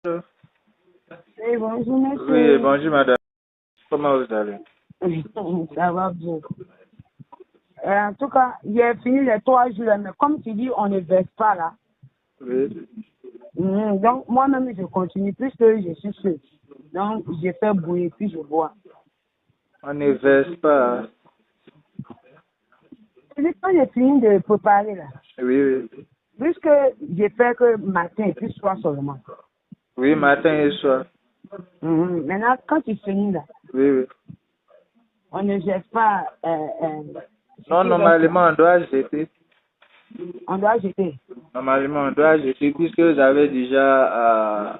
Oui, bonjour, Oui, monsieur. bonjour madame. Comment vous allez? Ça va bien. En tout cas, j'ai fini les 3 jours, mais comme tu dis, on ne verse pas là. Oui. Donc, moi-même, je continue, puisque je suis seul. Donc, je fais bouillir, puis je bois. On ne verse pas. Et quand j'ai fini de préparer là, Oui, oui. puisque je fais que matin et puis soir seulement. Oui, matin et soir. Maintenant, quand tu finis là, Oui, oui. on ne jette pas ce Non, qui reste là. normalement, on doit jeter. On doit jeter. Normalement, on doit jeter puisque vous avez déjà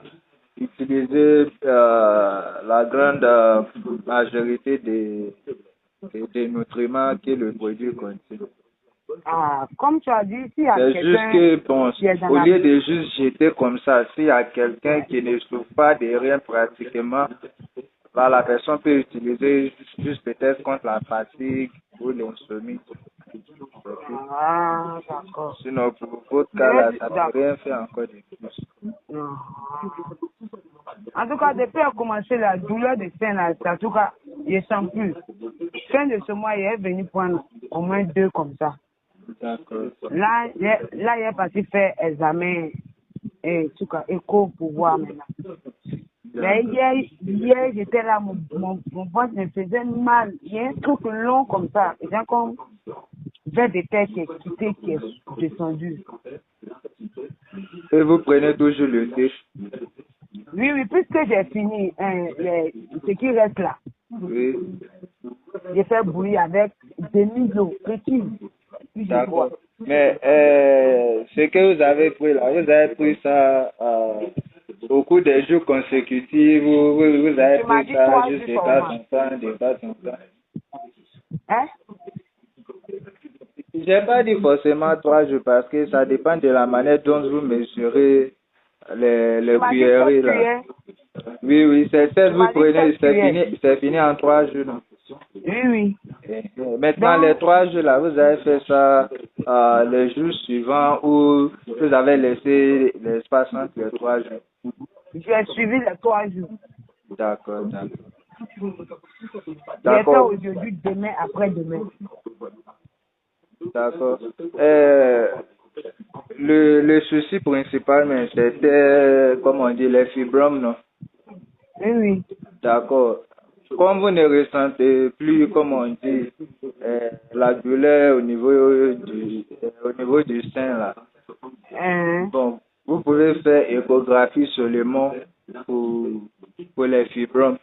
utilisé la grande majorité des nutriments que le produit contient. Ah, comme tu as dit, s'il y a C'est juste quelqu'un que, bon, qui est dans au la... lieu de juste jeter comme ça, s'il y a quelqu'un qui ne souffre pas de rien pratiquement, là, la personne peut utiliser juste peut-être contre la fatigue ou l'insomnie. Ah, d'accord. Sinon, pour votre cas là, ça ne peut D'accord. rien faire encore de plus. Non. En tout cas, depuis qu'il a commencé la douleur de sein, là, en tout cas, je ne sens plus. Fin de ce mois, il est venu prendre au moins 2 comme ça. D'accord. Là, il est parti faire examen et tout cas, écho pour voir maintenant. Mais hier j'étais là, mon ventre me faisait mal. Il y a un truc long comme ça. Et j'ai comme vers des têtes qui est quitté, qui est descendu. Et vous prenez toujours le thé? Oui, oui, puisque j'ai fini ce qui reste là, Oui. j'ai fait bouillir avec demi d'eau, petit, puis je bois. D'accord. Mais ce que vous avez pris là, vous avez pris ça au cours des jours consécutifs, vous avez Tu m'as pris dit ça 3 juste jours de temps seulement. en temps, de temps en temps. Hein? J'ai pas dit forcément 3 jours parce que ça dépend de la manière dont vous mesurez Tu les m'as dit 7 cuillerées là. cuillères. Oui, oui, c'est Tu vous m'as dit prenez, 7 cuillères. c'est fini en 3 jours. Non? Oui, oui. Maintenant, les Donc, 3 jours là, vous avez fait ça les jours suivants ou vous avez laissé l'espace entre les 3 jours. j'ai suivi les 3 jours. D'accord, d'accord. Je vais faire D'accord, aujourd'hui, demain, après-demain. d'accord. Le souci principal, mais c'était, comme on dit, les fibromes, non? Oui, oui. D'accord. Comme vous ne ressentez plus, comme on dit, la douleur au niveau du sein, là. Hein? Bon, vous pouvez faire échographie seulement pour, pour les fibromes.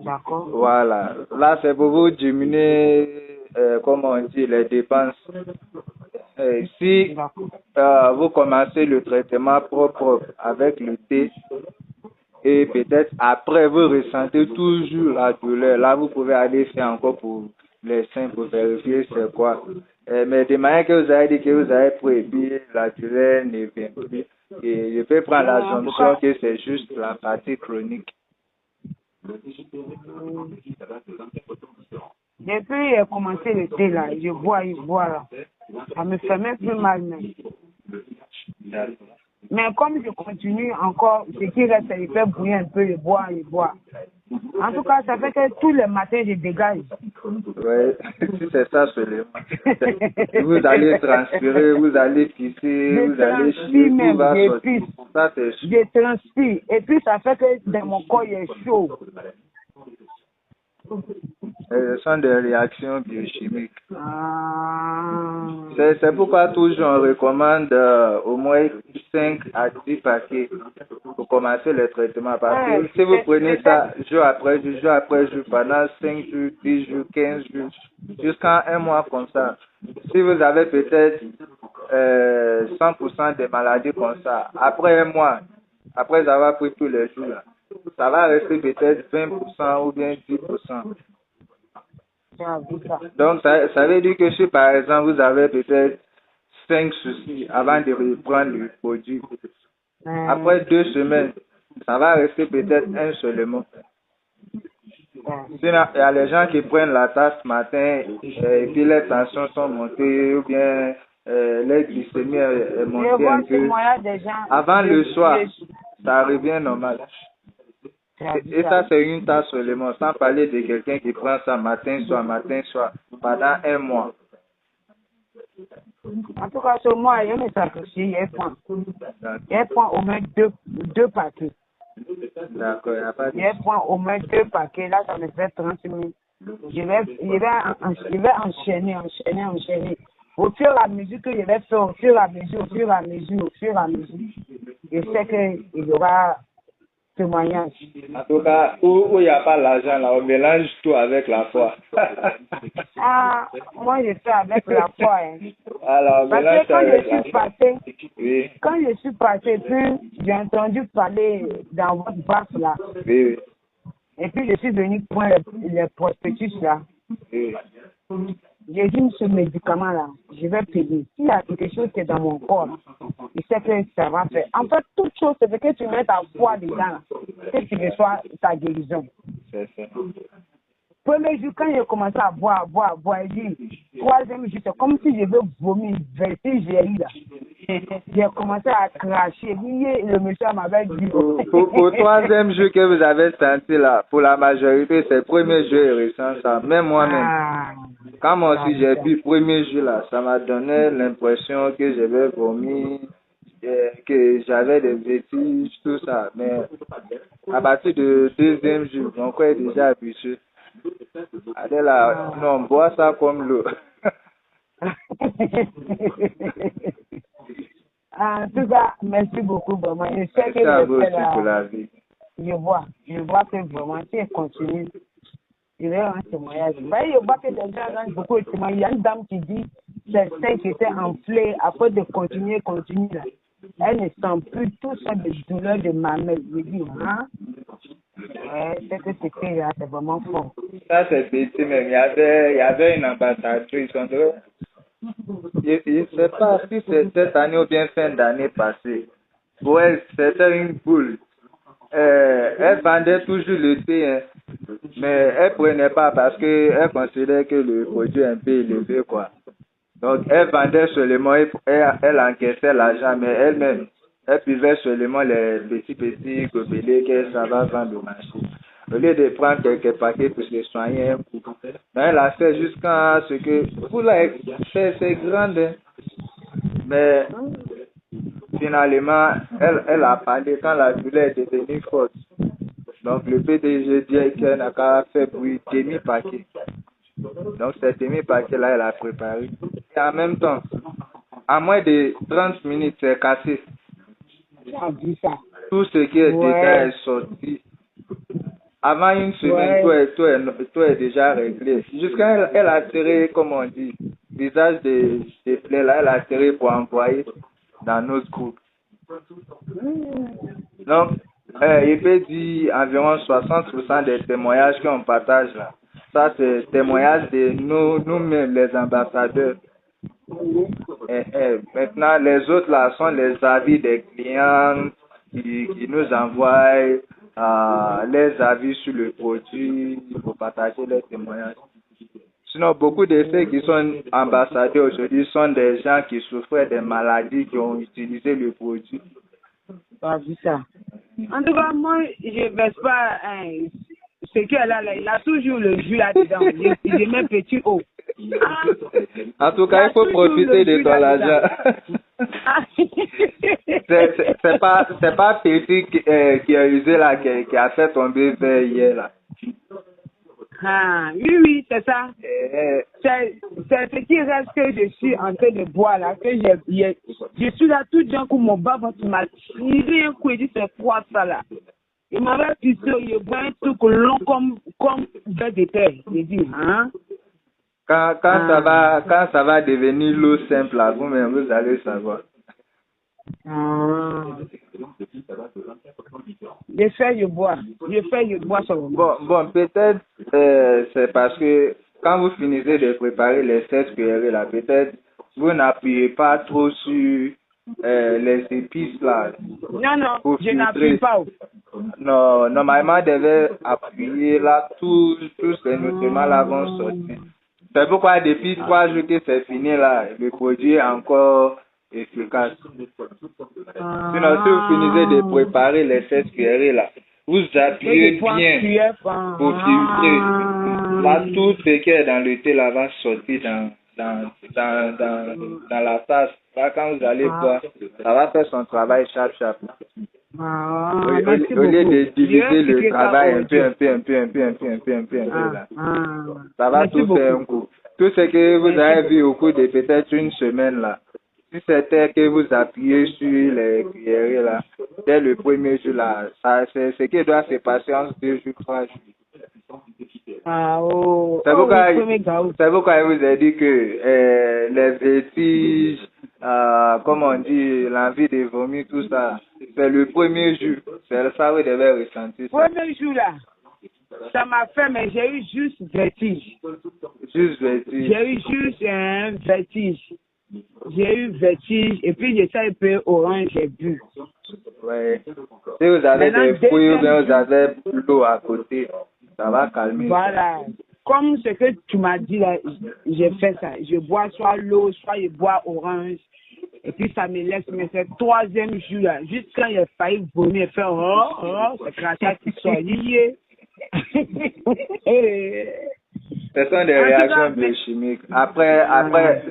D'accord. Voilà. Là, c'est pour vous diminuer, comme on dit, les dépenses. Si D'accord. vous commencez le traitement propre avec le thé et peut-être après vous ressentez toujours la douleur, là vous pouvez aller faire encore pour les seins pour vérifier c'est quoi. Mais de manière que vous avez dit que vous avez prohibé la douleur ne vient plus. Et je peux prendre En tout l'assumption cas, que c'est juste la partie chronique. depuis j'ai commencé le thé là, je bois là. Ça me fait même plus mal même. Mais comme je continue encore, ce qui reste, je fais bouillir un peu, je bois. En tout cas, ça fait que tous les matins, je dégage. Oui, si c'est ça seulement. Vous allez transpirer, vous allez pisser, Je vous allez chier, transpire tout même, va je sortir. pisse. Ça c'est sûr. Je transpire. Et puis, ça fait que dans mon corps, il est chaud. Ce sont des réactions biochimiques. Ah. C'est pourquoi toujours on recommande au moins 5 à 10 paquets pour commencer le traitement. Parce que si vous prenez ça jour après jour, pendant 5 jours, 10 jours, 15 jours, jusqu'à un mois comme ça, si vous avez peut-être 100% des maladies comme ça, après un mois, après avoir pris tous les jours, là, ça va rester peut-être 20% ou bien 10%. Donc, ça veut dire que si par exemple vous avez peut-être 5 soucis avant de reprendre le produit, après 2 semaines, ça va rester peut-être un seulement. Sinon, il y a les gens qui prennent la tasse matin et puis les tensions sont montées ou bien les glycémies est Je montée vois un le peu. témoignage des gens. Avant le soir, ça revient normal. Et ça, c'est une tasse seulement, sans parler de quelqu'un qui prend ça matin, soir, pendant un mois. En tout cas, sur moi, il y a mes sacrifiés, il prend au moins deux paquets. D'accord, il n'y a pas de... Il prend au moins 2 paquets, là, ça me fait 30 minutes. Je vais enchaîner. Au fur et à mesure que je vais faire, au fur et à mesure. Je sais qu'il y aura témoignage. En tout cas, où il n'y a pas l'argent, là, on mélange tout avec la foi. Moi, je fais avec la foi. Hein. Alors, on parce mélange que quand je suis passé, puis j'ai entendu parler dans votre base là. Oui. Et puis je suis venu prendre les prospectus là. Oui. J'ai dit, ce médicament là, je vais payer. S'il y a quelque chose qui est dans mon corps, je sais que ça va faire. En fait, toute chose, c'est que tu mets ta foi dedans, que tu reçois ta guérison. C'est ça. Premier jour, quand j'ai commencé à boire, j'ai dit, troisième jour, c'est comme si je veux vomir, verser, j'ai ri là. J'ai commencé à cracher. Le monsieur m'avait dit. Pour troisième jour que vous avez senti là, pour la majorité, c'est le premier jour et ressent ça. Même moi-même. Quand moi aussi j'ai bu le premier jour là, ça m'a donné l'impression que je vais vomir, que j'avais des vertiges, tout ça. Mais à partir du deuxième jour, mon corps est déjà habitué. Allez là, non, bois ça comme l'eau. En tout cas, merci beaucoup, vraiment. Je sais que je vois que vraiment, tu continues. Il y a un témoignage. Je vois que les gens gagnent beaucoup de témoignages. Il y a une dame qui dit c'est ça qui était enflé à cause de continuer là. Elle ne sent plus tout ça de douleur de mamelle. Je dis, hein? C'est que c'était là, c'est vraiment fort. Ça, c'est petit même. Il y avait une ambassadrice. Je ne sais pas si c'est cette année ou bien fin d'année passée. Pour elle, c'était une boule. Elle vendait toujours le thé, hein, mais elle prenait pas parce qu'elle considérait que le produit est un peu élevé, quoi. Donc, elle vendait seulement, elle encaissait l'argent, mais elle-même, elle buvait seulement les petits gobelets qu'elle savait vendre au marché. Au lieu de prendre quelques paquets pour se soigner un coup. Donc, elle a fait jusqu'à ce que, pour la c'est grande, hein, mais finalement, elle a parlé quand la douleur est devenue forte. Donc, le PDG dit qu'elle n'a qu'à faire bruit demi-paquet. Donc, cet demi-paquet-là, elle a préparé. Et en même temps, à moins de 30 minutes, c'est cassé. Tout ce qui est dedans est sorti. Avant une semaine, tout est déjà réglé. Jusqu'à elle a tiré, comme on dit, visage des plaies là, elle a tiré pour envoyer dans notre groupe. Donc, il peut dire environ 60% des témoignages qu'on partage là. Ça, c'est témoignage de nous-mêmes, les ambassadeurs. Maintenant, les autres là sont les avis des clients qui nous envoient les avis sur le produit pour partager les témoignages. Sinon, beaucoup de ceux qui sont ambassadeurs aujourd'hui sont des gens qui souffraient des maladies, qui ont utilisé le produit. Pas vu ça. En tout cas, moi, je ne baisse pas ce qu'elle a là. Il a toujours le jus là-dedans. Il est même petit haut. En tout cas, il faut profiter de ton argent. C'est pas petit qui a usé là, qui a fait tomber vers hier là. Oui, c'est ça. C'est ce qui reste que je suis en train de boire là, que je suis là tout d'un coup, mon bas tu m'as tiré un coup et dit c'est quoi ça là. Il m'avait pissé, il boit un truc long comme verre de terre. J'ai dit, hein? Quand ça va devenir l'eau simple là, vous-même, vous allez savoir. Je bois seulement. Bon, peut-être c'est parce que quand vous finissez de préparer les 7 cuillerées là, peut-être vous n'appuyez pas trop sur les épices là. Non, je n'appuie pas. Non, normalement, devait appuyer là, tous ces nutriments là vont sortir. C'est pourquoi depuis 3 jours que c'est fini là, le produit est encore efficace. Sinon, si vous finissez de préparer les 7 cuillerées là, vous appuyez bien pour filtrer. Là, tout ce qui est dans le thé là va sortir dans la tasse. Là, quand vous allez boire, ça va faire son travail sharp. Au lieu de diviser le travail un peu là. Ça va tout faire un coup. Tout ce que vous avez vu au cours de peut-être une semaine là, si c'était que vous appuyez sur les cuillerées là, dès le premier jour là, ça c'est ce qui doit se passer en 2 jours, 3 jours. C'est pourquoi je vous ai dit que les vertiges, comme on dit, l'envie de vomir, tout ça, c'est le premier jour. C'est ça que vous devez ressentir. Premier jour là, ça m'a fait, mais j'ai eu juste vertige. Juste vertige. J'ai eu juste un vertige. J'ai eu vertige et puis j'ai ça un peu orange, j'ai bu. Ouais. Si vous avez des fruits ou bien vous avez l'eau à côté, ça va calmer. Voilà. Comme ce que tu m'as dit là, j'ai fait ça. Je bois soit l'eau, soit je bois orange. Et puis ça me laisse, mais c'est 3e jour là. Juste quand il a failli vomir, il fait c'est crachat qui sort. Ce sont des réactions biochimiques. Après,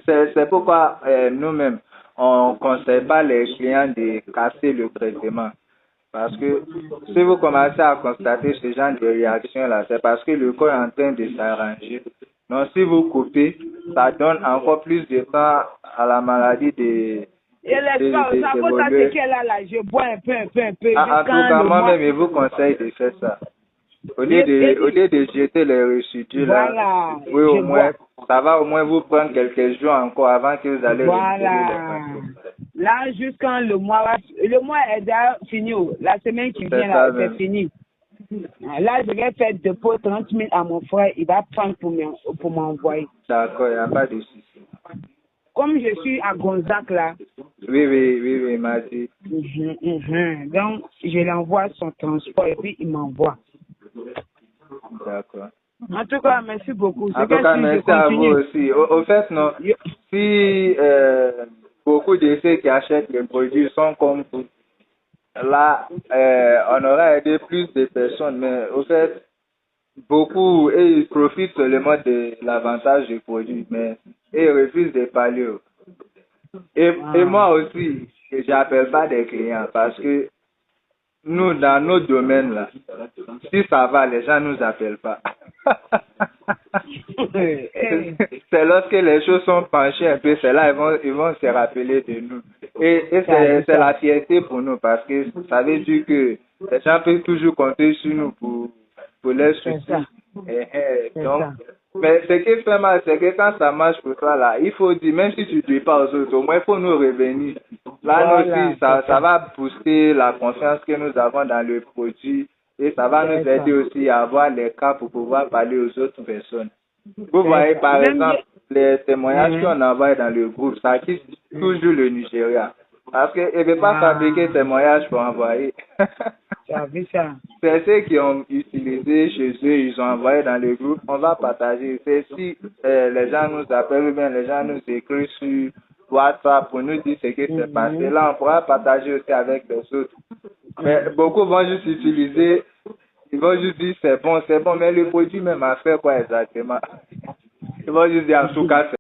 c'est pourquoi nous-mêmes, on ne conseille pas les clients de casser le traitement. Parce que si vous commencez à constater ce genre de réaction-là, c'est parce que le corps est en train de s'arranger. Donc, si vous coupez, ça donne encore plus de temps à la maladie de s'évoluer. Je bois un peu. En tout cas, moi-même, je vous conseille de faire ça. Au lieu de jeter les résidus là, oui, au moins, ça va au moins vous prendre quelques jours encore avant que vous allez là, jusqu'à le mois est déjà fini. La semaine qui vient, là, c'est fini. Là, je vais faire dépôt 30 000 à mon frère. Il va prendre pour m'envoyer. D'accord, il n'y a pas de souci. Comme je suis à Gonzac là. Oui, il m'a dit. Donc, je l'envoie son transport et puis il m'envoie. D'accord. En tout cas, merci beaucoup. En tout cas, merci à vous aussi. Au fait, non, si beaucoup de ceux qui achètent les produits sont comme vous, là, on aura aidé plus de personnes, mais au fait, beaucoup, ils profitent seulement de l'avantage du produit, mais ils refusent de parler. Et moi aussi, j'appelle pas des clients parce que nous, dans nos domaines là, si ça va, les gens nous appellent pas. C'est lorsque les choses sont penchées un peu, c'est là ils vont se rappeler de nous. Et c'est la fierté pour nous parce que ça veut dire que les gens peuvent toujours compter sur nous pour les soucis. Donc, mais ce qui fait mal, c'est que quand ça marche pour toi là, il faut dire, même si tu ne dis pas aux autres, au moins il faut nous revenir. Là, nous aussi, ça va booster la confiance que nous avons dans le produit et ça va nous aider aussi à avoir les cas pour pouvoir parler aux autres personnes. Vous voyez, par exemple, les témoignages qu'on envoie dans le groupe, ça quitte toujours le Nigeria. Parce qu'ils ne veulent pas fabriquer des témoignages pour envoyer. C'est ceux qui ont utilisé chez eux, ils ont envoyé dans le groupe, on va partager. C'est si les gens nous appellent ou bien les gens nous écrivent sur WhatsApp pour nous dire ce qui s'est passé. Là, on pourra partager aussi avec les autres. Mais beaucoup vont juste utiliser, ils vont juste dire c'est bon, mais le produit même a fait quoi exactement? Ils vont juste dire en tout cas